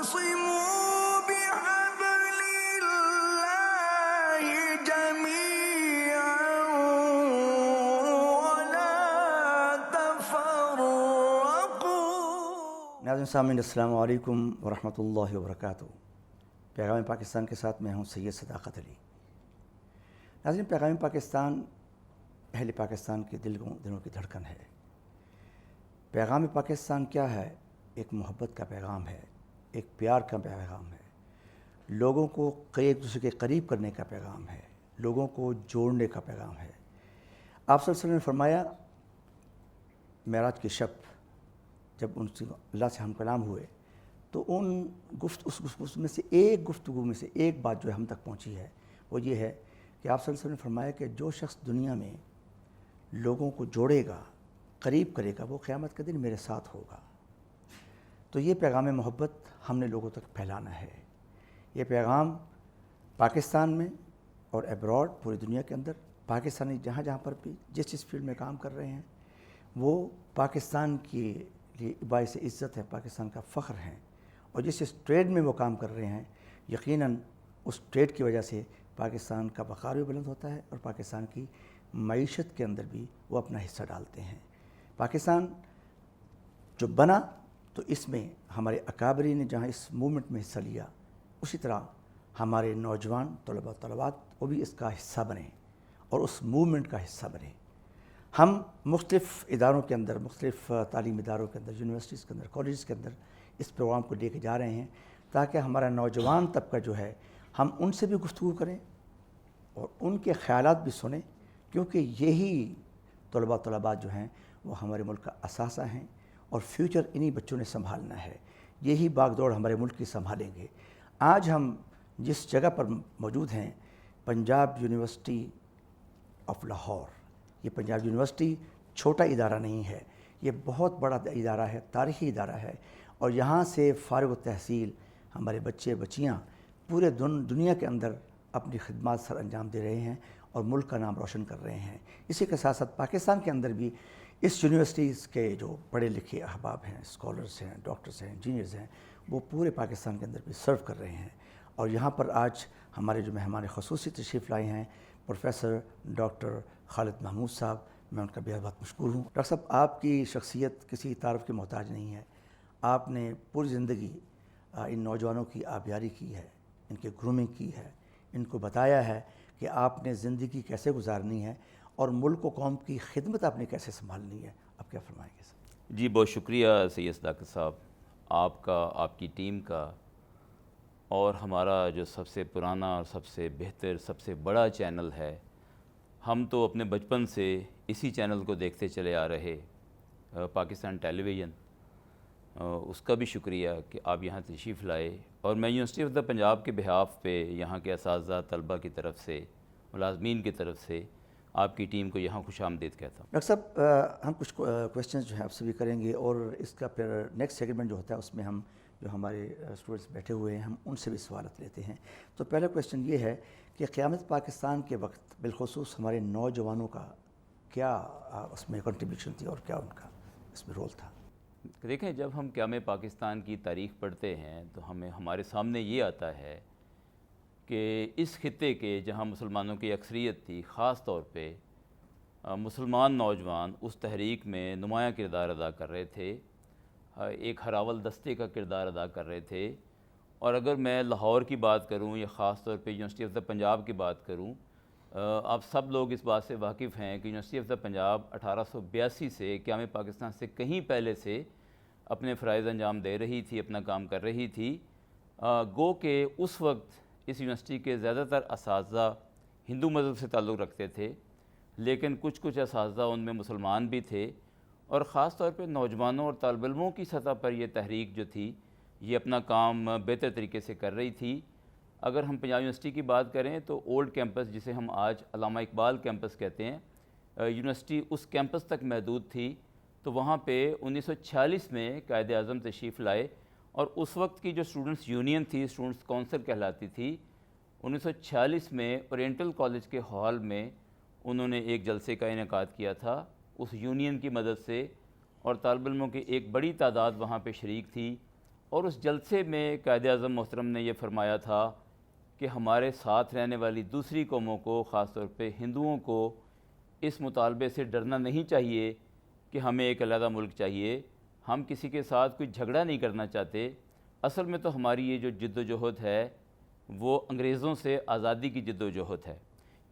واعتصموا بحبل الله جميعا ولا تفرقوا۔ ناظرین سامعین، السلام علیکم ورحمۃ اللہ وبرکاتہ۔ پیغام پاکستان کے ساتھ میں ہوں سید صداقت علی۔ ناظرین، پیغام پاکستان اہل پاکستان کے دلوں کی دھڑکن ہے۔ پیغام پاکستان کیا ہے؟ ایک محبت کا پیغام ہے، ایک پیار کا پیغام ہے، لوگوں کو ایک دوسرے کے قریب کرنے کا پیغام ہے، لوگوں کو جوڑنے کا پیغام ہے۔ آپ صلی اللہ علیہ وسلم نے فرمایا، معراج کی شب جب ان سے اللہ سے ہم کلام ہوئے تو اس گفتگو میں سے ایک بات جو ہے ہم تک پہنچی ہے، وہ یہ ہے کہ آپ صلی اللہ علیہ وسلم نے فرمایا کہ جو شخص دنیا میں لوگوں کو جوڑے گا، قریب کرے گا، وہ قیامت کے دن میرے ساتھ ہوگا۔ تو یہ پیغام محبت ہم نے لوگوں تک پھیلانا ہے۔ یہ پیغام پاکستان میں اور ایبراڈ پوری دنیا کے اندر پاکستانی جہاں پر بھی جس فیلڈ میں کام کر رہے ہیں، وہ پاکستان کے لیے باعث عزت ہے، پاکستان کا فخر ہیں، اور جس ٹریڈ میں وہ کام کر رہے ہیں، یقیناً اس ٹریڈ کی وجہ سے پاکستان کا وقار بھی بلند ہوتا ہے اور پاکستان کی معیشت کے اندر بھی وہ اپنا حصہ ڈالتے ہیں۔ پاکستان جو بنا تو اس میں ہمارے اکابرین نے جہاں اس موومنٹ میں حصہ لیا، اسی طرح ہمارے نوجوان طلباء طلبات وہ بھی اس کا حصہ بنیں اور اس موومنٹ کا حصہ بنیں۔ ہم مختلف اداروں کے اندر، مختلف تعلیمی اداروں کے اندر، یونیورسٹیز کے اندر، کالجز کے اندر اس پروگرام کو لے کے جا رہے ہیں تاکہ ہمارا نوجوان طبقہ جو ہے ہم ان سے بھی گفتگو کریں اور ان کے خیالات بھی سنیں، کیونکہ یہی طلبات جو ہیں وہ ہمارے ملک کا اثاثہ ہیں اور فیوچر انہی بچوں نے سنبھالنا ہے۔ یہی باغ دوڑ ہمارے ملک کی سنبھالیں گے۔ آج ہم جس جگہ پر موجود ہیں، پنجاب یونیورسٹی آف لاہور، یہ پنجاب یونیورسٹی چھوٹا ادارہ نہیں ہے، یہ بہت بڑا ادارہ ہے، تاریخی ادارہ ہے، اور یہاں سے فارغ التحصیل ہمارے بچے بچیاں پورے دنیا کے اندر اپنی خدمات سر انجام دے رہے ہیں اور ملک کا نام روشن کر رہے ہیں۔ اسی کے ساتھ ساتھ پاکستان کے اندر بھی اس یونیورسٹیز کے جو پڑھے لکھے احباب ہیں، اسکالرز ہیں، ڈاکٹرز ہیں، انجینئرز ہیں، وہ پورے پاکستان کے اندر بھی سرو کر رہے ہیں۔ اور یہاں پر آج ہمارے جو مہمان خصوصی تشریف لائے ہیں، پروفیسر ڈاکٹر خالد محمود صاحب، میں ان کا بہت مشکور ہوں۔ ڈاکٹر صاحب، آپ کی شخصیت کسی تعارف کے محتاج نہیں ہے۔ آپ نے پوری زندگی ان نوجوانوں کی آبیاری کی ہے، ان کی گرومنگ کی ہے، ان کو بتایا ہے کہ آپ نے زندگی کیسے گزارنی ہے اور ملک و قوم کی خدمت آپ نے کیسے سنبھالنی ہے۔ آپ کیا فرمائیں گے سر؟ جی بہت شکریہ سید صداقت صاحب، آپ کا، آپ کی ٹیم کا، اور ہمارا جو سب سے پرانا اور سب سے بہتر، سب سے بڑا چینل ہے۔ ہم تو اپنے بچپن سے اسی چینل کو دیکھتے چلے آ رہے، پاکستان ٹیلی ویژن، اس کا بھی شکریہ کہ آپ یہاں تشریف لائے، اور میں یونیورسٹی آف دا پنجاب کے بہاف پہ یہاں کے اساتذہ طلبہ کی طرف سے، ملازمین کی طرف سے آپ کی ٹیم کو یہاں خوش آمدید کہتا ہوں۔ ڈاکٹر صاحب، ہم کچھ کویسچنز جو ہیں آپ سے بھی کریں گے، اور اس کا پھر نیکسٹ سیگمنٹ جو ہوتا ہے اس میں ہم جو ہمارے اسٹوڈنٹس بیٹھے ہوئے ہیں ہم ان سے بھی سوالات لیتے ہیں۔ تو پہلا کویسچن یہ ہے کہ قیامت پاکستان کے وقت بالخصوص ہمارے نوجوانوں کا کیا اس میں کنٹریبیوشن تھی اور کیا ان کا اس میں رول تھا؟ دیکھیں، جب ہم قیام پاکستان کی تاریخ پڑھتے ہیں تو ہمارے سامنے یہ آتا ہے کہ اس خطے کے جہاں مسلمانوں کی اکثریت تھی، خاص طور پہ مسلمان نوجوان اس تحریک میں نمایاں کردار ادا کر رہے تھے، ایک ہراول دستے کا کردار ادا کر رہے تھے۔ اور اگر میں لاہور کی بات کروں یا خاص طور پہ یونیورسٹی آف دا پنجاب کی بات کروں، آپ سب لوگ اس بات سے واقف ہیں کہ یونیورسٹی آف دا پنجاب 1882 سے قیام پاکستان سے کہیں پہلے سے اپنے فرائض انجام دے رہی تھی، اپنا کام کر رہی تھی۔ گو کہ اس وقت اس یونیورسٹی کے زیادہ تر اساتذہ ہندو مذہب سے تعلق رکھتے تھے، لیکن کچھ اساتذہ ان میں مسلمان بھی تھے، اور خاص طور پہ نوجوانوں اور طالب علموں کی سطح پر یہ تحریک جو تھی یہ اپنا کام بہتر طریقے سے کر رہی تھی۔ اگر ہم پنجاب یونیورسٹی کی بات کریں تو اولڈ کیمپس، جسے ہم آج علامہ اقبال کیمپس کہتے ہیں، یونیورسٹی اس کیمپس تک محدود تھی، تو وہاں پہ 1946 میں قائد اعظم تشریف لائے، اور اس وقت کی جو اسٹوڈنٹس یونین تھی، اسٹوڈنٹس کونسل کہلاتی تھی، 1946 میں اورینٹل کالج کے ہال میں انہوں نے ایک جلسے کا انعقاد کیا تھا اس یونین کی مدد سے، اور طالب علموں کی ایک بڑی تعداد وہاں پہ شریک تھی، اور اس جلسے میں قائد اعظم محترم نے یہ فرمایا تھا کہ ہمارے ساتھ رہنے والی دوسری قوموں کو، خاص طور پہ ہندوؤں کو، اس مطالبے سے ڈرنا نہیں چاہیے کہ ہمیں ایک علیحدہ ملک چاہیے. ہم کسی کے ساتھ کوئی جھگڑا نہیں کرنا چاہتے. اصل میں تو ہماری یہ جو جد و جہد ہے وہ انگریزوں سے آزادی کی جد و جہد ہے.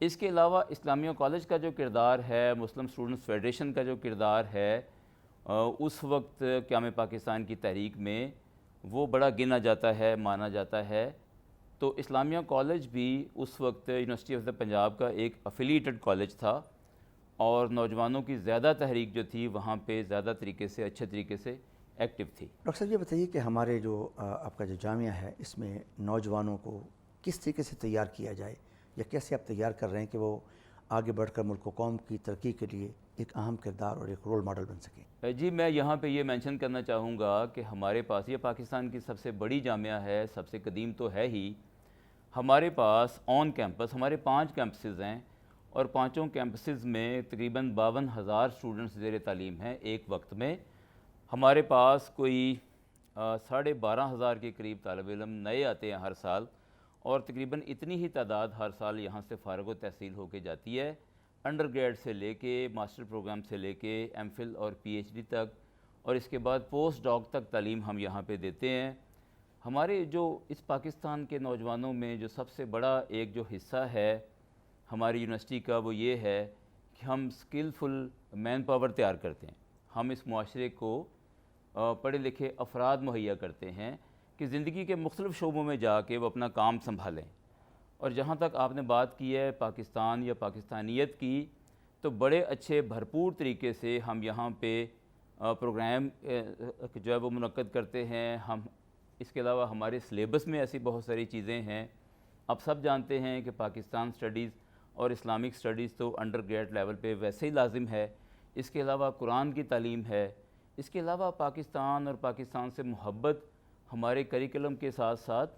اس کے علاوہ اسلامیہ کالج کا جو کردار ہے، مسلم اسٹوڈنٹس فیڈریشن کا جو کردار ہے اس وقت قیام پاکستان کی تحریک میں، وہ بڑا گنا جاتا ہے، مانا جاتا ہے. تو اسلامیہ کالج بھی اس وقت یونیورسٹی آف دا پنجاب کا ایک افیلیٹڈ کالج تھا، اور نوجوانوں کی زیادہ تحریک جو تھی وہاں پہ زیادہ طریقے سے، اچھے طریقے سے ایکٹیو تھی. ڈاکٹر صاحب یہ بتائیے کہ ہمارے جو آپ کا جو جامعہ ہے، اس میں نوجوانوں کو کس طریقے سے تیار کیا جائے، یا کیسے آپ تیار کر رہے ہیں کہ وہ آگے بڑھ کر ملک و قوم کی ترقی کے لیے ایک اہم کردار اور ایک رول ماڈل بن سکیں؟ جی میں یہاں پہ یہ مینشن کرنا چاہوں گا کہ ہمارے پاس، یہ پاکستان کی سب سے بڑی جامعہ ہے، سب سے قدیم تو ہے ہی. ہمارے پاس آن کیمپس ہمارے 5 کیمپسز ہیں، اور 5 کیمپسز میں تقریباً 52,000 اسٹوڈنٹس زیر تعلیم ہیں ایک وقت میں. ہمارے پاس کوئی 12,500 کے قریب طالب علم نئے آتے ہیں ہر سال، اور تقریباً اتنی ہی تعداد ہر سال یہاں سے فارغ و تحصیل ہو کے جاتی ہے، انڈر گریڈ سے لے کے ماسٹر پروگرام سے لے کے ایم فل اور پی ایچ ڈی تک، اور اس کے بعد پوسٹ ڈاک تک تعلیم ہم یہاں پہ دیتے ہیں. ہمارے جو اس پاکستان کے نوجوانوں میں جو سب سے بڑا ایک جو حصہ ہے ہماری یونیورسٹی کا، وہ یہ ہے کہ ہم اسکلفل مین پاور تیار کرتے ہیں. ہم اس معاشرے کو پڑھے لکھے افراد مہیا کرتے ہیں کہ زندگی کے مختلف شعبوں میں جا کے وہ اپنا کام سنبھالیں. اور جہاں تک آپ نے بات کی ہے پاکستان یا پاکستانیت کی، تو بڑے اچھے بھرپور طریقے سے ہم یہاں پہ پروگرام جو ہے وہ منعقد کرتے ہیں. ہم اس کے علاوہ ہمارے سلیبس میں ایسی بہت ساری چیزیں ہیں. آپ سب جانتے ہیں کہ پاکستان اسٹڈیز اور اسلامک اسٹڈیز تو انڈر گریڈ لیول پہ ویسے ہی لازم ہے. اس کے علاوہ قرآن کی تعلیم ہے. اس کے علاوہ پاکستان اور پاکستان سے محبت ہمارے کریکلم کے ساتھ ساتھ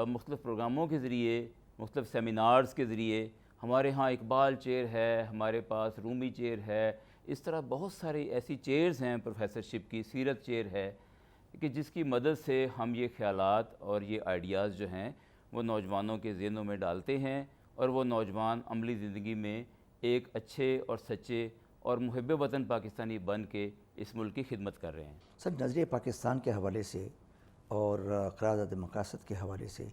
مختلف پروگراموں کے ذریعے، مختلف سیمینارز کے ذریعے، ہمارے ہاں اقبال چیئر ہے، ہمارے پاس رومی چیئر ہے، اس طرح بہت ساری ایسی چیئرز ہیں پروفیسرشپ کی، سیرت چیئر ہے، کہ جس کی مدد سے ہم یہ خیالات اور یہ آئیڈیاز جو ہیں وہ نوجوانوں کے ذہنوں میں ڈالتے ہیں، اور وہ نوجوان عملی زندگی میں ایک اچھے اور سچے اور محب وطن پاکستانی بن کے اس ملک کی خدمت کر رہے ہیں. سر نظریہ پاکستان کے حوالے سے اور قرارداد مقاصد کے حوالے سے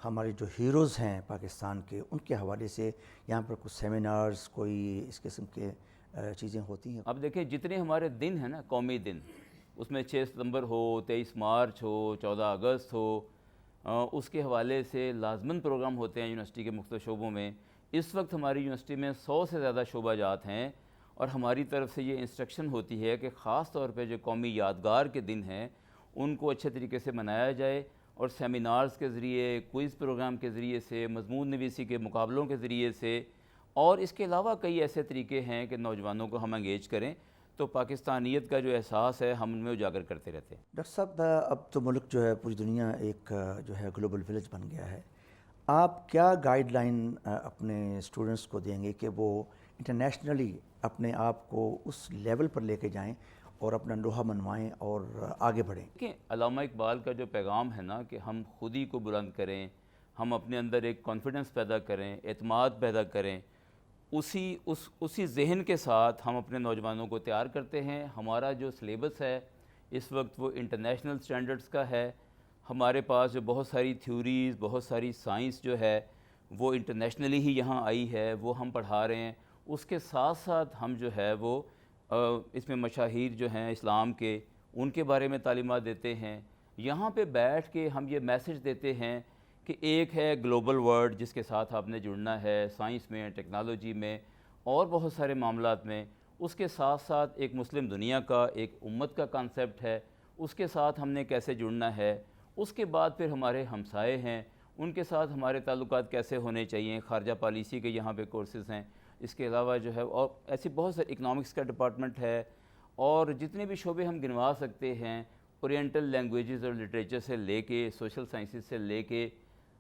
ہمارے جو ہیروز ہیں پاکستان کے، ان کے حوالے سے یہاں پر کچھ سیمینارز، کوئی اس قسم کے چیزیں ہوتی ہیں؟ اب دیکھیں جتنے ہمارے دن ہیں نا، قومی دن، اس میں 6 ستمبر ہو، 23 مارچ ہو، 14 اگست ہو، اس کے حوالے سے لازماً پروگرام ہوتے ہیں یونیورسٹی کے مختلف شعبوں میں. اس وقت ہماری یونیورسٹی میں 100 سے زیادہ شعبہ جات ہیں، اور ہماری طرف سے یہ انسٹرکشن ہوتی ہے کہ خاص طور پہ جو قومی یادگار کے دن ہیں ان کو اچھے طریقے سے منایا جائے، اور سیمینارز کے ذریعے، کوئز پروگرام کے ذریعے سے، مضمون نویسی کے مقابلوں کے ذریعے سے، اور اس کے علاوہ کئی ایسے طریقے ہیں کہ نوجوانوں کو ہم انگیج کریں. تو پاکستانیت کا جو احساس ہے ہم ان میں اجاگر کرتے رہتے ہیں. ڈاکٹر صاحب اب تو ملک جو ہے، پوری دنیا ایک جو ہے گلوبل ولیج بن گیا ہے. آپ کیا گائیڈ لائن اپنے اسٹوڈنٹس کو دیں گے کہ وہ انٹرنیشنلی اپنے آپ کو اس لیول پر لے کے جائیں اور اپنا لوہا منوائیں اور آگے بڑھیں؟ کہ علامہ اقبال کا جو پیغام ہے نا کہ ہم خود ہی کو بلند کریں، ہم اپنے اندر ایک کانفیڈنس پیدا کریں، اعتماد پیدا کریں، اسی ذہن کے ساتھ ہم اپنے نوجوانوں کو تیار کرتے ہیں. ہمارا جو سلیبس ہے اس وقت وہ انٹرنیشنل سٹینڈرڈز کا ہے. ہمارے پاس جو بہت ساری تھیوریز، بہت ساری سائنس جو ہے وہ انٹرنیشنلی ہی یہاں آئی ہے، وہ ہم پڑھا رہے ہیں. اس کے ساتھ ساتھ ہم جو ہے وہ اس میں مشاہیر جو ہیں اسلام کے، ان کے بارے میں تعلیمات دیتے ہیں. یہاں پہ بیٹھ کے ہم یہ میسج دیتے ہیں کہ ایک ہے گلوبل ورلڈ جس کے ساتھ آپ نے جڑنا ہے، سائنس میں، ٹیکنالوجی میں اور بہت سارے معاملات میں. اس کے ساتھ ساتھ ایک مسلم دنیا کا، ایک امت کا کانسیپٹ ہے، اس کے ساتھ ہم نے کیسے جڑنا ہے. اس کے بعد پھر ہمارے ہمسائے ہیں، ان کے ساتھ ہمارے تعلقات کیسے ہونے چاہیے. خارجہ پالیسی کے یہاں پہ کورسز ہیں. اس کے علاوہ جو ہے اور ایسی بہت سارے اکنامکس کا ڈپارٹمنٹ ہے، اور جتنے بھی شعبے ہم گنوا سکتے ہیں، اورینٹل لینگویجز اور لٹریچر سے لے کے، سوشل سائنسز سے لے کے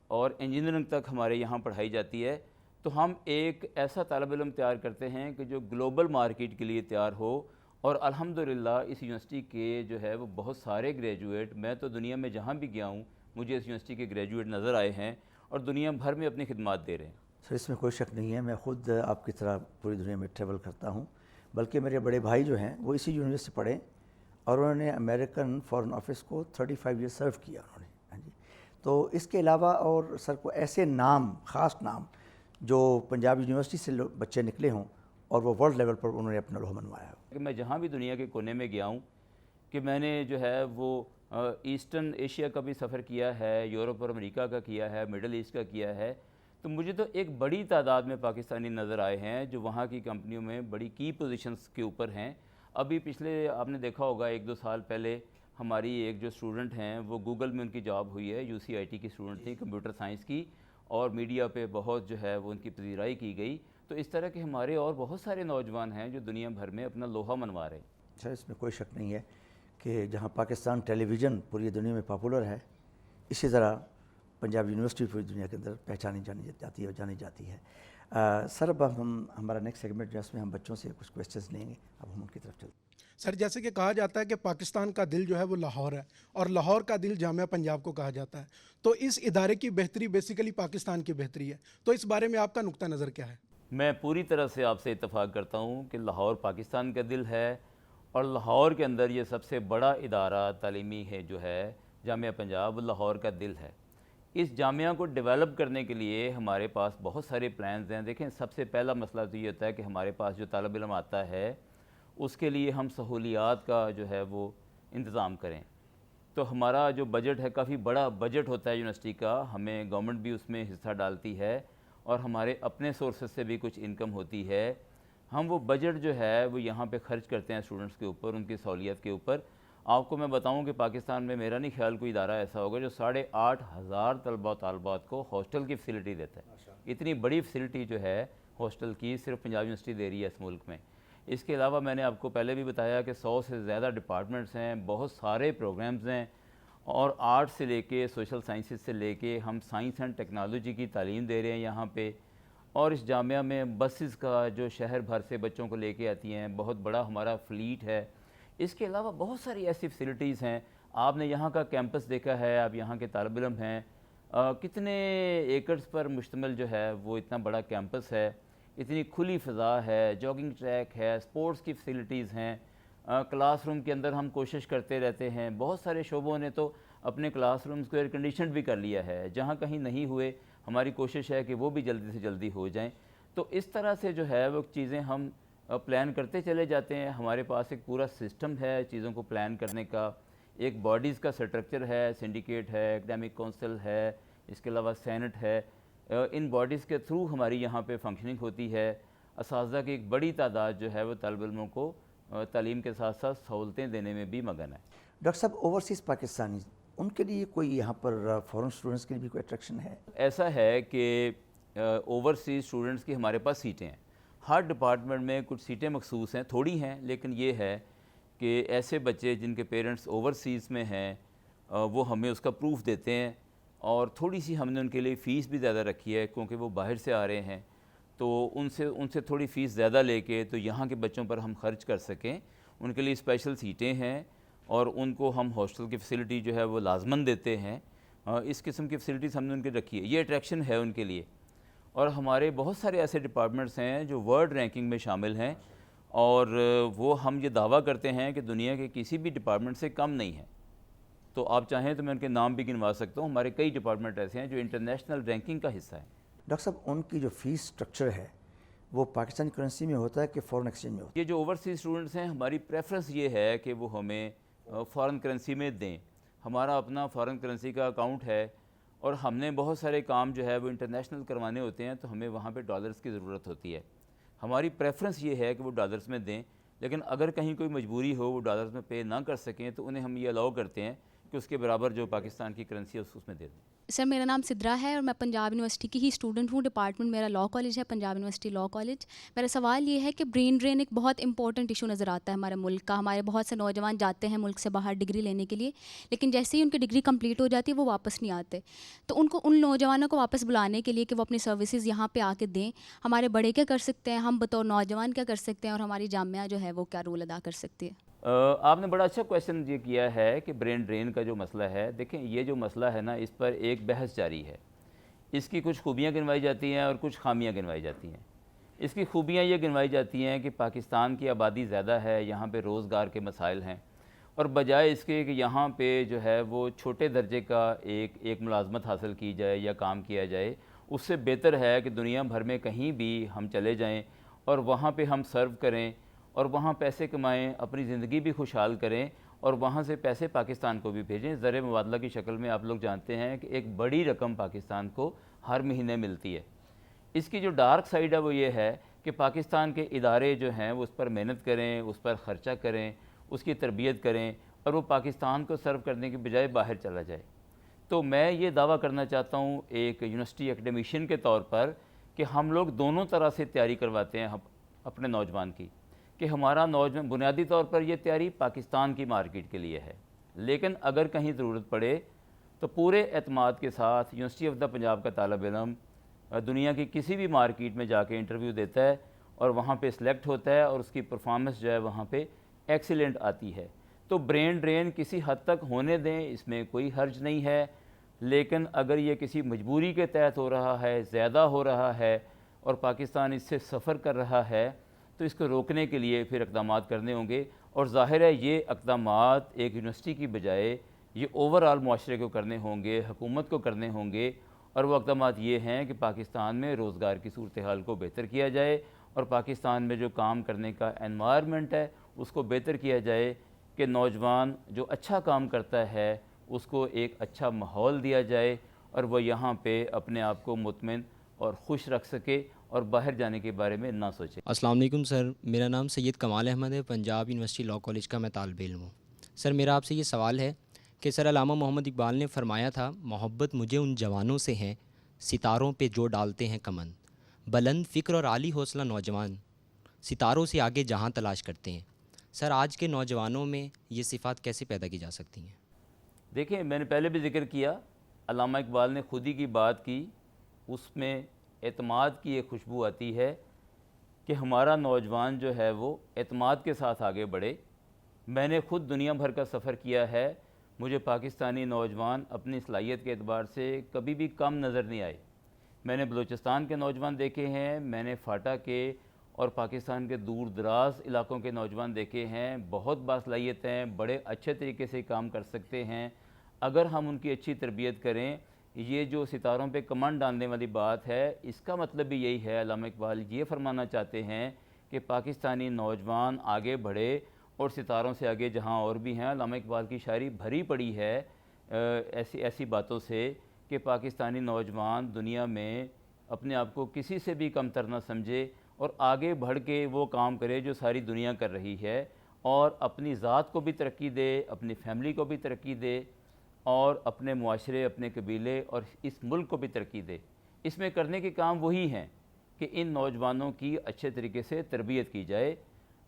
اور انجینئرنگ تک ہمارے یہاں پڑھائی جاتی ہے. تو ہم ایک ایسا طالب علم تیار کرتے ہیں کہ جو گلوبل مارکیٹ کے لیے تیار ہو اور الحمدللہ اس یونیورسٹی کے جو ہے وہ بہت سارے گریجویٹ، میں تو دنیا میں جہاں بھی گیا ہوں مجھے اس یونیورسٹی کے گریجویٹ نظر آئے ہیں اور دنیا بھر میں اپنی خدمات دے رہے ہیں۔ سر اس میں کوئی شک نہیں ہے، میں خود آپ کی طرح پوری دنیا میں ٹریول کرتا ہوں، بلکہ میرے بڑے بھائی جو ہیں وہ اسی یونیورسٹی سے پڑھے اور انہوں نے امریکن فارن آفس کو 35 ایئر سرو کیا انہوں نے۔ ہاں جی، تو اس کے علاوہ اور سر کو ایسے نام، خاص نام جو پنجاب یونیورسٹی سے بچے نکلے ہوں اور وہ ورلڈ لیول پر انہوں نے اپنا لوہا منوایا ہو؟ کہ میں جہاں بھی دنیا کے کونے میں گیا ہوں کہ میں نے جو ہے وہ ایسٹرن ایشیا کا بھی سفر کیا ہے، یورپ اور امریکہ کا کیا ہے، مڈل ایسٹ کا کیا ہے، تو مجھے تو ایک بڑی تعداد میں پاکستانی نظر آئے ہیں جو وہاں کی کمپنیوں میں بڑی کی پوزیشنز کے اوپر ہیں۔ ابھی پچھلے آپ نے دیکھا ہوگا 1-2 سال پہلے ہماری ایک جو اسٹوڈنٹ ہیں وہ گوگل میں ان کی جاب ہوئی ہے، UCIT کی اسٹوڈنٹ تھی کمپیوٹر سائنس کی، اور میڈیا پہ بہت جو ہے وہ ان کی پذیرائی کی گئی۔ تو اس طرح کے ہمارے اور بہت سارے نوجوان ہیں جو دنیا بھر میں اپنا لوہا منوا رہے ہیں۔ سر اس میں کوئی شک نہیں ہے کہ جہاں پاکستان ٹیلی ویژن پوری دنیا میں پاپولر ہے، اسی طرح پنجاب یونیورسٹی پوری دنیا کے اندر پہچانی جاتی ہے اور جانی جاتی ہے۔ سر اب ہمارا نیکسٹ سیگمنٹ جو ہے اس میں ہم بچوں سے کچھ کویسچنز لیں گے، اب ہم ان کی طرف چلتے ہیں۔ سر جیسے کہ کہا جاتا ہے کہ پاکستان کا دل جو ہے وہ لاہور ہے اور لاہور کا دل جامعہ پنجاب کو کہا جاتا ہے، تو اس ادارے کی بہتری بیسیکلی پاکستان کی بہتری ہے، تو اس بارے میں آپ کا نقطہ نظر کیا ہے؟ میں پوری طرح سے آپ سے اتفاق کرتا ہوں کہ لاہور پاکستان کا دل ہے، اور لاہور کے اندر یہ سب سے بڑا ادارہ تعلیمی ہے جو ہے جامعہ پنجاب، لاہور کا دل ہے۔ اس جامعہ کو ڈیولپ کرنے کے لیے ہمارے پاس بہت سارے پلانز ہیں۔ دیکھیں سب سے پہلا مسئلہ تو یہ ہوتا ہے کہ ہمارے پاس جو طالب علم آتا ہے اس کے لیے ہم سہولیات کا جو ہے وہ انتظام کریں۔ تو ہمارا جو بجٹ ہے کافی بڑا بجٹ ہوتا ہے یونیورسٹی کا، ہمیں گورنمنٹ بھی اس میں حصہ ڈالتی ہے اور ہمارے اپنے سورسز سے بھی کچھ انکم ہوتی ہے۔ ہم وہ بجٹ جو ہے وہ یہاں پہ خرچ کرتے ہیں اسٹوڈنٹس کے اوپر، ان کی سہولیت کے اوپر۔ آپ کو میں بتاؤں کہ پاکستان میں میرا نہیں خیال کوئی ادارہ ایسا ہوگا جو 8,500 طلباء و طالبات کو ہاسٹل کی فیسلٹی دیتا ہے۔ اتنی بڑی فیسلٹی جو ہے ہاسٹل کی صرف پنجاب یونیورسٹی دے رہی ہے اس ملک میں۔ اس کے علاوہ میں نے آپ کو پہلے بھی بتایا کہ 100 سے زیادہ ڈپارٹمنٹس ہیں، بہت سارے پروگرامز ہیں، اور آرٹ سے لے کے سوشل سائنسز سے لے کے ہم سائنس اینڈ ٹیکنالوجی کی تعلیم دے رہے ہیں یہاں پہ۔ اور اس جامعہ میں بسز کا جو شہر بھر سے بچوں کو لے کے آتی ہیں، بہت بڑا ہمارا فلیٹ ہے۔ اس کے علاوہ بہت ساری ایسی فیسلٹیز ہیں۔ آپ نے یہاں کا کیمپس دیکھا ہے، آپ یہاں کے طالب علم ہیں، کتنے ایکڑز پر مشتمل جو ہے وہ اتنا بڑا کیمپس ہے، اتنی کھلی فضا ہے، جاگنگ ٹریک ہے، سپورٹس کی فیسلٹیز ہیں، کلاس روم کے اندر ہم کوشش کرتے رہتے ہیں۔ بہت سارے شعبوں نے تو اپنے کلاس رومز کو ایئر کنڈیشنڈ بھی کر لیا ہے، جہاں کہیں نہیں ہوئے ہماری کوشش ہے کہ وہ بھی جلدی سے جلدی ہو جائیں۔ تو اس طرح سے جو ہے وہ چیزیں ہم پلان کرتے چلے جاتے ہیں۔ ہمارے پاس ایک پورا سسٹم ہے چیزوں کو پلان کرنے کا، ایک باڈیز کا سٹرکچر ہے، سنڈیکیٹ ہے، ایکڈیمک کونسل ہے، اس کے علاوہ سینٹ ہے۔ ان باڈیز کے تھرو ہماری یہاں پہ فنکشننگ ہوتی ہے۔ اساتذہ کی ایک بڑی تعداد جو ہے وہ طالب علموں کو تعلیم کے ساتھ ساتھ سہولتیں دینے میں بھی مگن ہے۔ ڈاکٹر صاحب اوورسیز پاکستانی ان کے لیے کوئی یہاں پر فورن اسٹوڈنٹس کے لیے بھی کوئی اٹریکشن ہے؟ ایسا ہے کہ اوورسیز اسٹوڈنٹس کی ہمارے پاس سیٹیں ہیں، ہر ڈپارٹمنٹ میں کچھ سیٹیں مخصوص ہیں، تھوڑی ہیں، لیکن یہ ہے کہ ایسے بچے جن کے پیرنٹس اوورسیز میں ہیں وہ ہمیں اس کا پروف دیتے ہیں، اور تھوڑی سی ہم نے ان کے لیے فیس بھی زیادہ رکھی ہے کیونکہ وہ باہر سے آ رہے ہیں، تو ان سے تھوڑی فیس زیادہ لے کے تو یہاں کے بچوں پر ہم خرچ کر سکیں۔ ان کے لیے اسپیشل سیٹیں ہیں اور ان کو ہم ہاسٹل کی فیسلٹی جو ہے وہ لازماً دیتے ہیں۔ اس قسم کی فیسلٹیز ہم نے ان کے رکھی ہے، یہ اٹریکشن ہے ان کے لیے۔ اور ہمارے بہت سارے ایسے ڈپارٹمنٹس ہیں جو ورلڈ رینکنگ میں شامل ہیں، اور وہ ہم یہ دعویٰ کرتے ہیں کہ دنیا کے کسی بھی ڈپارٹمنٹ سے کم نہیں ہیں۔ تو آپ چاہیں تو میں ان کے نام بھی گنوا سکتا ہوں، ہمارے کئی ڈپارٹمنٹ ایسے ہیں جو انٹرنیشنل رینکنگ کا حصہ ہیں۔ ڈاکٹر صاحب ان کی جو فیس سٹرکچر ہے وہ پاکستانی کرنسی میں ہوتا ہے کہ فورن ایکسچینج میں ہوتا ہے؟ یہ جو اوورسیز اسٹوڈنٹس ہیں ہماری پریفرنس یہ ہے کہ وہ ہمیں فارن کرنسی میں دیں۔ ہمارا اپنا فارن کرنسی کا اکاؤنٹ ہے، اور ہم نے بہت سارے کام جو ہے وہ انٹرنیشنل کروانے ہوتے ہیں، تو ہمیں وہاں پہ ڈالرز کی ضرورت ہوتی ہے۔ ہماری پریفرنس یہ ہے کہ وہ ڈالرز میں دیں، لیکن اگر کہیں کوئی مجبوری ہو وہ ڈالرز میں پے نہ کر سکیں تو انہیں ہم یہ الاؤ کرتے ہیں کہ کہ اس کے برابر جو پاکستان کی کرنسی ہے اس میں دے دیں. سر میرا نام سدرا ہے اور میں پنجاب یونیورسٹی کی ہی اسٹوڈنٹ ہوں. ڈپارٹمنٹ میرا لاء کالج ہے, پنجاب یونیورسٹی لاء کالج. میرا سوال یہ ہے کہ برین ڈرین ایک بہت امپورٹنٹ ایشو نظر آتا ہے ہمارے ملک کا. ہمارے بہت سے نوجوان جاتے ہیں ملک سے باہر ڈگری لینے کے لیے, لیکن جیسے ہی ان کی ڈگری کمپلیٹ ہو جاتی ہے وہ واپس نہیں آتے. تو ان نوجوانوں کو واپس بلانے کے لیے کہ وہ اپنی سروسز یہاں پہ آ کے دیں, ہمارے بڑے کیا کر سکتے ہیں, ہم بطور نوجوان کیا کر سکتے ہیں, اور ہماری جامعہ جو ہے وہ کیا رول ادا کر سکتی ہے؟ آپ نے بڑا اچھا کویشچن یہ کیا ہے کہ برین ڈرین کا جو مسئلہ ہے. دیکھیں یہ جو مسئلہ ہے نا, اس پر ایک بحث جاری ہے. اس کی کچھ خوبیاں گنوائی جاتی ہیں اور کچھ خامیاں گنوائی جاتی ہیں. اس کی خوبیاں یہ گنوائی جاتی ہیں کہ پاکستان کی آبادی زیادہ ہے, یہاں پہ روزگار کے مسائل ہیں, اور بجائے اس کے کہ یہاں پہ جو ہے وہ چھوٹے درجے کا ایک ملازمت حاصل کی جائے یا کام کیا جائے, اس سے بہتر ہے کہ دنیا بھر میں کہیں بھی ہم چلے جائیں اور وہاں پہ ہم سرو کریں اور وہاں پیسے کمائیں, اپنی زندگی بھی خوشحال کریں, اور وہاں سے پیسے پاکستان کو بھی بھیجیں. زر مبادلہ کی شکل میں آپ لوگ جانتے ہیں کہ ایک بڑی رقم پاکستان کو ہر مہینے ملتی ہے. اس کی جو ڈارک سائیڈ ہے وہ یہ ہے کہ پاکستان کے ادارے جو ہیں وہ اس پر محنت کریں, اس پر خرچہ کریں, اس کی تربیت کریں, اور وہ پاکستان کو سرو کرنے کی بجائے باہر چلا جائے. تو میں یہ دعویٰ کرنا چاہتا ہوں ایک یونیورسٹی اکیڈمیشین کے طور پر کہ ہم لوگ دونوں طرح سے تیاری کرواتے ہیں اپنے نوجوان کی, کہ ہمارا نوجوان بنیادی طور پر یہ تیاری پاکستان کی مارکیٹ کے لیے ہے, لیکن اگر کہیں ضرورت پڑے تو پورے اعتماد کے ساتھ یونیورسٹی آف دا پنجاب کا طالب علم دنیا کی کسی بھی مارکیٹ میں جا کے انٹرویو دیتا ہے اور وہاں پہ سلیکٹ ہوتا ہے, اور اس کی پرفارمنس جو ہے وہاں پہ ایکسیلنٹ آتی ہے. تو برین ڈرین کسی حد تک ہونے دیں, اس میں کوئی حرج نہیں ہے, لیکن اگر یہ کسی مجبوری کے تحت ہو رہا ہے, زیادہ ہو رہا ہے, اور پاکستان اس سے سفر کر رہا ہے, تو اس کو روکنے کے لیے پھر اقدامات کرنے ہوں گے. اور ظاہر ہے یہ اقدامات ایک یونیورسٹی کی بجائے یہ اوورآل معاشرے کو کرنے ہوں گے, حکومت کو کرنے ہوں گے, اور وہ اقدامات یہ ہیں کہ پاکستان میں روزگار کی صورتحال کو بہتر کیا جائے, اور پاکستان میں جو کام کرنے کا انوائرمنٹ ہے اس کو بہتر کیا جائے, کہ نوجوان جو اچھا کام کرتا ہے اس کو ایک اچھا ماحول دیا جائے, اور وہ یہاں پہ اپنے آپ کو مطمئن اور خوش رکھ سکے اور باہر جانے کے بارے میں نہ سوچے. السلام علیکم سر, میرا نام سید کمال احمد ہے, پنجاب یونیورسٹی لاء کالج کا میں طالب علم ہوں. سر میرا آپ سے یہ سوال ہے کہ سر علامہ محمد اقبال نے فرمایا تھا, محبت مجھے ان جوانوں سے ہیں ستاروں پہ جو ڈالتے ہیں کمن, بلند فکر اور عالی حوصلہ نوجوان ستاروں سے آگے جہاں تلاش کرتے ہیں. سر آج کے نوجوانوں میں یہ صفات کیسے پیدا کی جا سکتی ہیں؟ دیکھیں میں نے پہلے بھی ذکر کیا, علامہ اقبال نے خود ہی کی بات کی, اس میں اعتماد کی ایک خوشبو آتی ہے کہ ہمارا نوجوان جو ہے وہ اعتماد کے ساتھ آگے بڑھے. میں نے خود دنیا بھر کا سفر کیا ہے, مجھے پاکستانی نوجوان اپنی صلاحیت کے اعتبار سے کبھی بھی کم نظر نہیں آئے. میں نے بلوچستان کے نوجوان دیکھے ہیں, میں نے فاٹا کے اور پاکستان کے دور دراز علاقوں کے نوجوان دیکھے ہیں, بہت باصلاحیت ہیں, بڑے اچھے طریقے سے کام کر سکتے ہیں اگر ہم ان کی اچھی تربیت کریں. یہ جو ستاروں پہ کمانڈ ڈالنے والی بات ہے, اس کا مطلب بھی یہی ہے. علامہ اقبال یہ فرمانا چاہتے ہیں کہ پاکستانی نوجوان آگے بڑھے اور ستاروں سے آگے جہاں اور بھی ہیں. علامہ اقبال کی شاعری بھری پڑی ہے ایسی باتوں سے کہ پاکستانی نوجوان دنیا میں اپنے آپ کو کسی سے بھی کم تر نہ سمجھے اور آگے بڑھ کے وہ کام کرے جو ساری دنیا کر رہی ہے, اور اپنی ذات کو بھی ترقی دے, اپنی فیملی کو بھی ترقی دے, اور اپنے معاشرے, اپنے قبیلے اور اس ملک کو بھی ترقی دے. اس میں کرنے کے کام وہی ہیں کہ ان نوجوانوں کی اچھے طریقے سے تربیت کی جائے.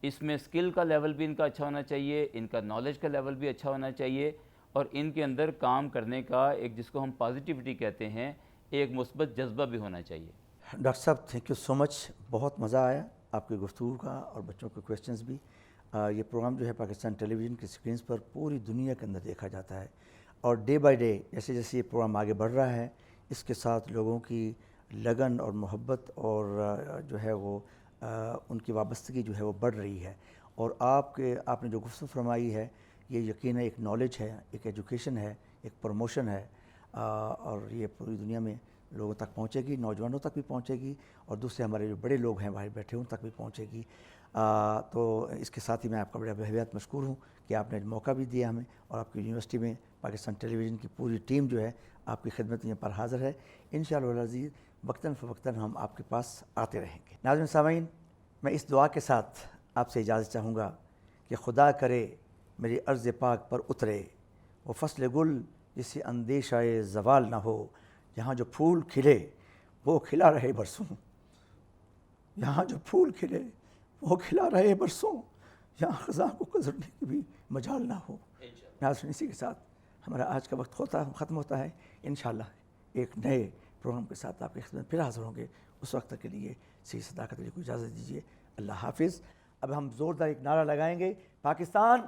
اس میں سکل کا لیول بھی ان کا اچھا ہونا چاہیے, ان کا نالج کا لیول بھی اچھا ہونا چاہیے, اور ان کے اندر کام کرنے کا ایک جس کو ہم پازیٹیوٹی کہتے ہیں ایک مثبت جذبہ بھی ہونا چاہیے. ڈاکٹر صاحب تھینک یو سو مچ, بہت مزہ آیا آپ کی گفتگو کا اور بچوں کے کویسچنز بھی. یہ پروگرام جو ہے پاکستان ٹیلی ویژن کی اسکرینز پر پوری دنیا کے اندر دیکھا جاتا ہے, اور ڈے بائی ڈے جیسے جیسے یہ پروگرام آگے بڑھ رہا ہے اس کے ساتھ لوگوں کی لگن اور محبت اور جو ہے وہ ان کی وابستگی جو ہے وہ بڑھ رہی ہے. اور آپ نے جو گفتگو فرمائی ہے یہ یقیناً ایک نالج ہے, ایک ایجوکیشن ہے, ایک پروموشن ہے, اور یہ پوری دنیا میں لوگوں تک پہنچے گی, نوجوانوں تک بھی پہنچے گی, اور دوسرے ہمارے جو بڑے لوگ ہیں باہر بیٹھے ان تک بھی پہنچے گی. تو اس کے ساتھ ہی میں آپ کا بڑا بہت مشکور ہوں کہ آپ نے موقع بھی دیا ہمیں, اور آپ کی یونیورسٹی میں پاکستان ٹیلی ویژن کی پوری ٹیم جو ہے آپ کی خدمت میں پر حاضر ہے. انشاءاللہ العزیز وقتاً فوقتاً ہم آپ کے پاس آتے رہیں گے. ناظرین سامعین, میں اس دعا کے ساتھ آپ سے اجازت چاہوں گا کہ خدا کرے میری عرض پاک پر اترے وہ فصل گل جسے اندیشہ زوال نہ ہو، یہاں جو پھول کھلے وہ کھلا رہے برسوں، یہاں جو پھول کھلے وہ کھلا رہے برسوں، یہاں خزاں کو گزرنے کی بھی مجال نہ ہو۔ ناظرین، اسی کے ساتھ ہمارا آج کا وقت ختم ہوتا ہے۔ انشاءاللہ ایک نئے پروگرام کے ساتھ آپ کی خدمت پھر حاضر ہوں گے۔ اس وقت تک کے لیے سید صداقت علی کو اجازت دیجیے۔ اللہ حافظ۔ اب ہم زوردار ایک نعرہ لگائیں گے، پاکستان